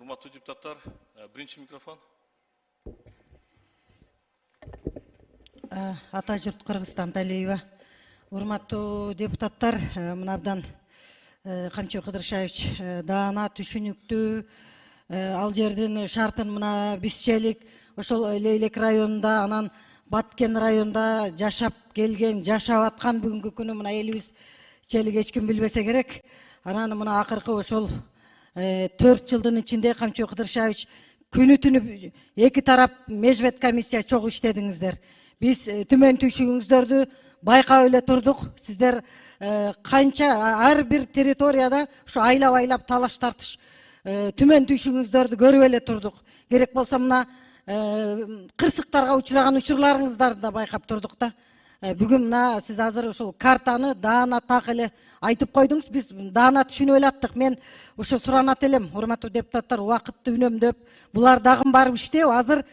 Урматтуу депутаттар, биринчи микрофон. Ата жұрт Кыргызстан Талиева. Урматтуу депутаттар, мынабдан Камчы Кыдыршаевич даана түшүнүктүү, ал жердин шартын мына бизчелик ошол Лейлек районунда, анан Баткен районунда жашап келген, жашап аткан бүгүнкү күнү мына элибизчелик эч ким билбесе керек. Анан мына акыркы ошол 4 жылдын ичинде Камчы Кыдыршаевич күнү түнү эки тарап межбет комиссия чогуу иштедиңиздер. Биз түмөн түйшүгүңүздөрдү байкап эле турдук. Сиздер канча ар бир территорияда ушу айлап талаш тартыш түмөн түйшүгүңүздөрдү көрүп эле турдук. Керек болсо мына кырсыктарга учураган учурларыңыздарды да байкап турдук да. Бүгүн мына сиз азыр ушул картаны даана так эле айтып койдуңуз. Биз даана түшүнүп эле аттык. Мен ошо суранат элем, урматтуу депутаттар, убакытты үнөмдөп, булар дагы барып иштеп, азыр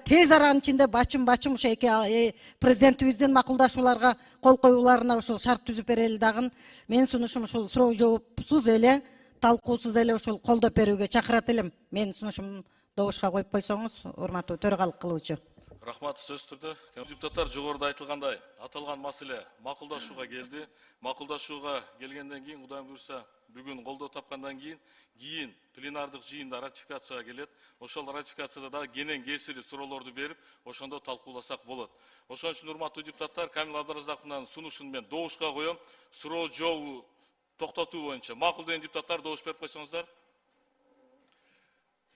тез аранын ичинде бачым ошо эки президентибиздин макулдашууларга кол коюуларына ошол шарт түзүп берели дагы. Менин сунушум ушул суроо жоопсуз эле, талкуусуз эле ушул колдоп берүүгө чакырат элем. Менин сунушум добушка коюп койсоңуз, урматтуу төрөгалык кылуучу. Рахмат, сөз түрдө. Депутаттар, жогоруда айтылгандай, аталган маселе макулдашууга келди. Макулдашууга келгенден кийин, Кудайым буйрса, бүгүн колдоо тапкандан кийин пленардык жыйында ратификацияга келет. Ошол ратификацияда да кенен кесири суроолорду берип, ошондо талкууласак болот. Ошон үчүн урматтуу депутаттар, Камил Абдыразаковдун сунушун мен добушка коем. Суроо жообу токтотуу боюнча макул деген депутаттар добуш берип койсоңуздар.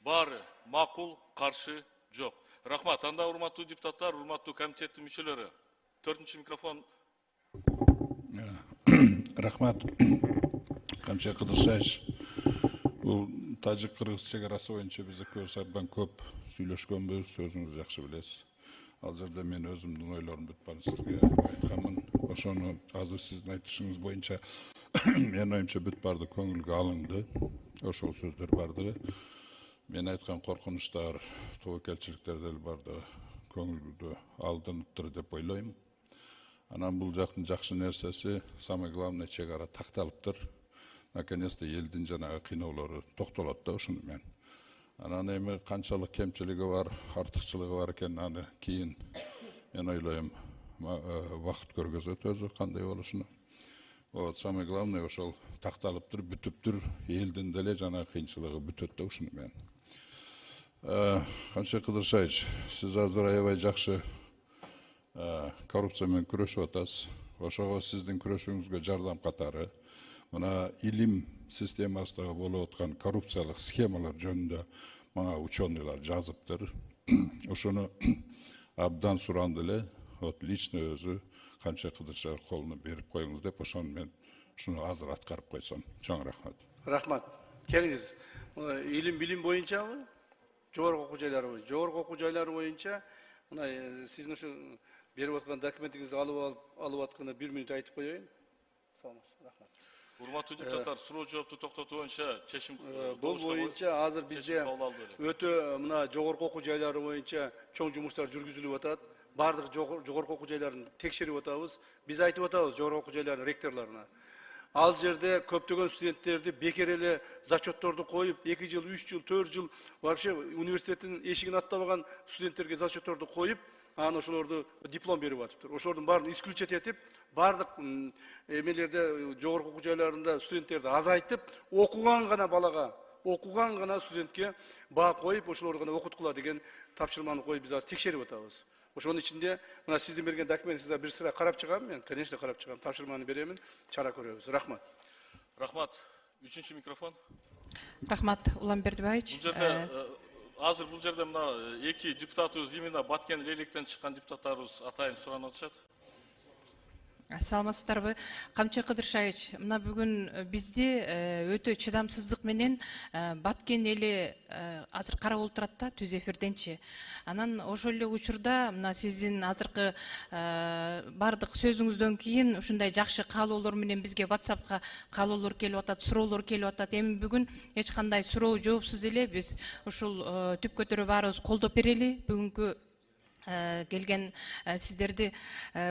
Баары макул, каршы жок. Рахмат. Анда урматтуу депутаттар, урматтуу комитеттин мүчөлөрү. 4-чү микрофон. Рахмат. Камчы Кыдыршаевич. Бул тажик-кыргыз чегарасы боюнча биз экөөбүз абдан көп сүйлөшкөнбүз, өзүңүз жакшы билесиз. Ал жерде мен өзүмдүн ойлорумду бүт сизге айтканмын. Ошону азыр сиздин айтышыңыз боюнча менин оюмча бүт барды көңүлгө алынды. Ошол сөздөр бардыгы. Мен айткан коркунучтар, тобокелчиликтер деле барды көңүлдү алдыныптыр деп ойлойм. Анан бул жактын жакшы нерсеси, самый главный чегара такталыптыр. Наконец-то элдин жанагы кыйноолору токтолот да ушуну мен. Анан эми канчалык кемчилиги бар, артыкчылыгы бар экен, аны кийин мен ойлойм вакыт көргөзөт өзү кандай болушуну. Вот, самый главный ошол такталыптыр, бүтүптүр, элдин деле жанагы кыйынчылыгы бүтөт да ушуну мен. Камчы Кыдыршаевич, сиз азыр аябай жакшы коррупция менен күрөшүп атасыз. Ошого сиздин күрөшүңүзгө жардам катары мына илим системасындагы болуп аткан коррупциялык схемалар жөнүндө мага ученыйлар жазыптыр. Ошону абдан суранды эле, вот лично өзү Камчы Кыдыршаев колуна берип коюңуз деп, ошону мен ушуну азыр аткарып койсом. Чоң рахмат. Рахмат. Келиңиз. Илим боюнчабы? Жогорку окуу жайлары боюнча. Жогорку окуу жайлары боюнча мына сиздин ушу берип аткан документиңизди алып атканда 1 минут айтып коеюн. Рахмат. Урматтуу депутаттар, суроо жоопту токтотуу боюнча чечим бул боюнча азыр бизде өтө мына жогорку окуу жайлары боюнча чоң жумуштар жүргүзүлүп атат. Бардык жогорку окуу жайларын текшерип атабыз. Биз айтып атабыз жогорку окуу жайлардын ректорлоруна. Ал жерде көптөгөн студенттерди бекер эле зачетторду коюп, 2 жыл, 3 жыл, 4 жыл вообще университеттин эшигин аттабаган студенттерге зачетторду коюп, анан ошолорду диплом берип атыптыр. Ошолордун баарын исключить этип, бардык эмелерде жогорку окуу жайларында студенттерди азайтып, окуган гана студентке баа коюп, ошолорду гана окуткула деген тапшырманы коюп биз азыр текшерип атабыз. Ошонун ичинде мына сиздин берген документиңизди бир сыра карап чыгам мен, конечно карап чыгам, тапшырманы беремин, чара көрөбүз. Рахмат. Рахмат. 3-чү микрофон. Рахмат, Уламбердибаевич. Азыр бул жерде мына эки депутатыбыз именно Баткен Лейлектен чыккан депутаттарыбыз атайын суранып атышат. Саламатсыздарбы? Камчы Кыдыршаевич, мына бүгүн бизде өтө чыдамсыздык менен Баткен эли азыр карап отурат да түз эфирденчи. Анан ошол эле учурда мына сиздин азыркы бардык сөзүңүздөн кийин ушундай жакшы каалоолор менен бизге WhatsAppка каалоолор келип атат, суроолор келип атат. Эми бүгүн эч кандай суроо жоопсуз эле биз ушул түп көтөрө баарыбыз колдоп берели бүгүнкү келген сиздерди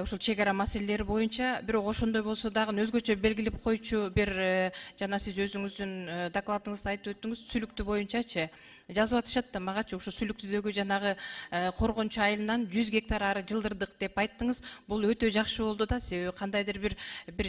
ушул чек ара маселелери боюнча, бирок ошондой болсо дагы өзгөчө белгилеп койчу бир жана сиз өзүңүздүн докладыңызда айтып өттүңүз, сүлүктүү боюнчачы жазып атышат да магачы ушу сүлүктүүдөгү жанагы коргончу айылынан 100 гектар ары жылдырдык деп айттыңыз. Бул өтө жакшы болду да, себеби кандайдыр бир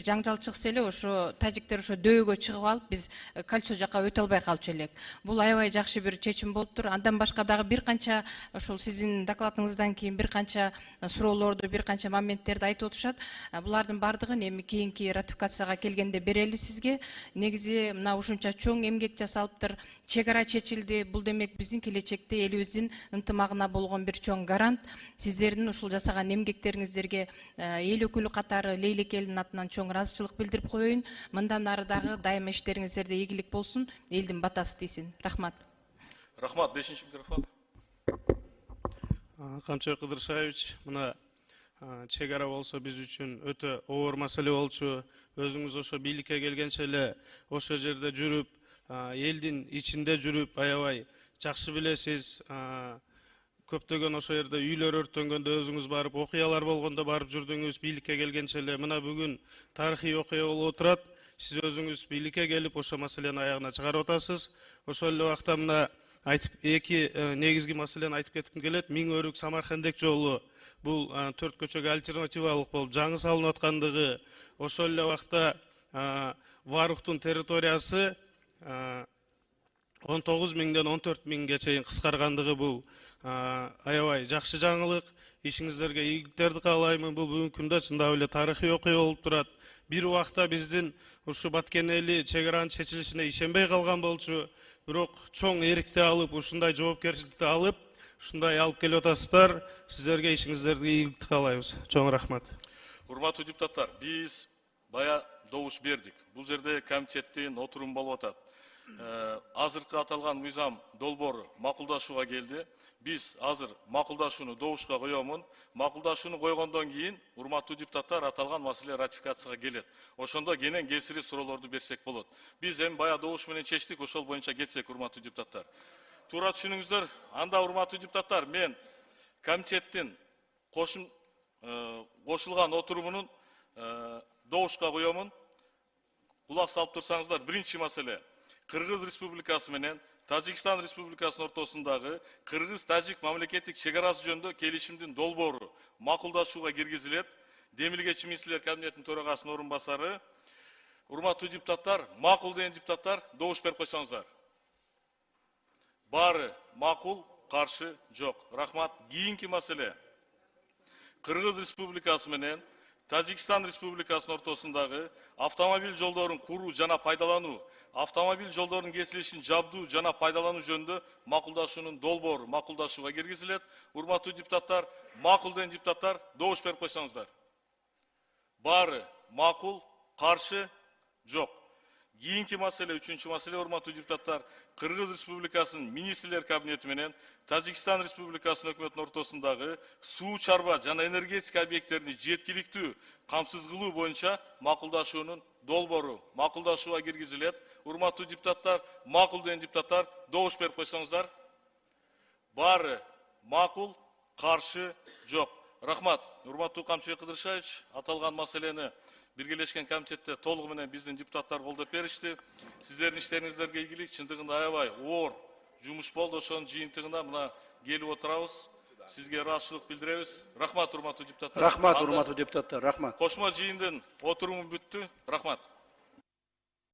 жаңжал чыкса эле ошо тажиктер ошо дөөгө чыгып алып, биз кольцо жака өтө албай калчу элек. Бул аябай жакшы бир чечим болуптур. Андан башка дагы бир канча ошол сиздин докладыңыздан кийин бир канча суроолорду, бир канча моменттерди айтып отушат. Булардын бардыгын эми кийинки ратификацияга келгенде берели сизге. Негизи мына ушунча чоң эмгек жасалыптыр, чек ара чечилди. Бул демек биздин келечекте элибиздин ынтымагына болгон бир чоң гарант. Сиздердин ушул жасаган эмгектериңиздерге эл өкүлү катары Лейлек элдин атынан чоң ыраазычылык билдирип коеюн. Мындан ары дагы дайыма иштериңиздерде ийгилик болсун, элдин батасы тийсин. Рахмат. Рахмат. 5-ші микрофон. Камчыбек Кыдыршаевич, мына чек ара болсо биз үчүн өтө оор маселе болчу. Өзүңүз ошо бийликке келгенче эле ошо жерде жүрүп, элдин ичинде жүрүп, аябай жакшы билесиз. Көптөгөн ошо жерде үйлөр өрттөнгөндө өзүңүз барып, окуялар болгондо барып жүрдүңүз, бийликке келгенче эле. Мына бүгүн тарыхый окуя болуп отурат. Сиз өзүңүз бийликке келип, ошо маселени аягына чыгарып атасыз. Ошол эле убакта мына эки негизги маселени айтып кетким келет. Миң өрүк Самаркандек жолу бул 4 көчөгө альтернативалык болуп жаңы салынып аткандыгы, ошол эле убакта Варуктун территориясы 19 миңден 14 миңге чейин кыскаргандыгы бул аябай жакшы жаңылык. Ишиңиздерге ийгиликтерди каалаймын. Бул бүгүнкү күндө чындап эле тарыхый окуя болуп турат. Бир убакта биздин ушу Баткен эли чек аранын чечилишине ишенбей калган болчу. Бирок чоң эрикти алып, ушундай жоопкерчиликти алып, ушундай алып келип атасыздар. Сиздерге ишиңиздерге ийгиликти каалайбыз. Чоң рахмат. Урматтуу депутаттар, биз бая добуш бердик. Бул жерде комитеттин отуруму болуп атат. Азыркы аталган мыйзам долбоору макулдашууга келди. Биз азыр макулдашууну добушка коёмун. Макулдашууну койгондон кийин, урматтуу депутаттар, аталган маселе ратификацияга келет. Ошондо кенен кесири суроолорду берсек болот. Биз эми бая добуш менен чечтик, ошол боюнча кетсек, урматтуу депутаттар. Туура түшүнүңүздөр. Анда, урматтуу депутаттар, мен комитеттин кошулган отурумунун добушка коёмун. Кулак салып турсаңыздар, биринчи маселе Кыргыз Республикасы менен Тажикстан Республикасынын ортосундагы Кыргыз-Тажик мамлекеттик чек арасы жөнүндө келишимдин долбоору макулдашууга киргизилет. Демилгечи министрлер кабинетинин төрагасынын орун басары. Урматтуу депутаттар, макул деген депутаттар, добуш берип койсоңуздар. Баары макул, каршы жок. Рахмат. Кийинки маселе Кыргыз Республикасы менен Тажикстан Республикасынын ортосундагы автомобиль жолдорун куруу жана пайдалануу, автомобиль жолдорунун кесилишин жабдуу жана пайдалануу жөнүндө макулдашуунун долбоору макулдашууга киргизилет. Урматтуу депутаттар, макул деген депутаттар, добуш берип койсоңуздар. Баары макул, каршы жок. Кийинки маселе, үчүнчү маселе, урматтуу депутаттар, Кыргыз Республикасынын министрлер кабинети менен Тажикстан Республикасынын өкмөтүнүн ортосундагы суу чарба жана энергетика объекттерин жеткиликтүү камсыз кылуу боюнча макулдашуунун долбоору макулдашууга киргизилет. Урматтуу депутаттар, макул деген депутаттар, добуш берип койсоңуздар. Баары макул, каршы жок. Рахмат. Урматтуу Камчыбек Кыдыршаевич, аталган маселени биргелешкен комитетте толугу менен биздин депутаттар колдоп беришти. Сиздердин иштериңиздерге ийгилик, чындыгында аябай оор жумуш болду. Ошонун жыйынтыгына мына келип отурабыз. Сизге ыраазычылык билдиребиз. Рахмат, урматтуу депутаттар. Рахмат, урматтуу депутаттар. Рахмат. Кошмо жыйындын отуруму бүттү. Рахмат.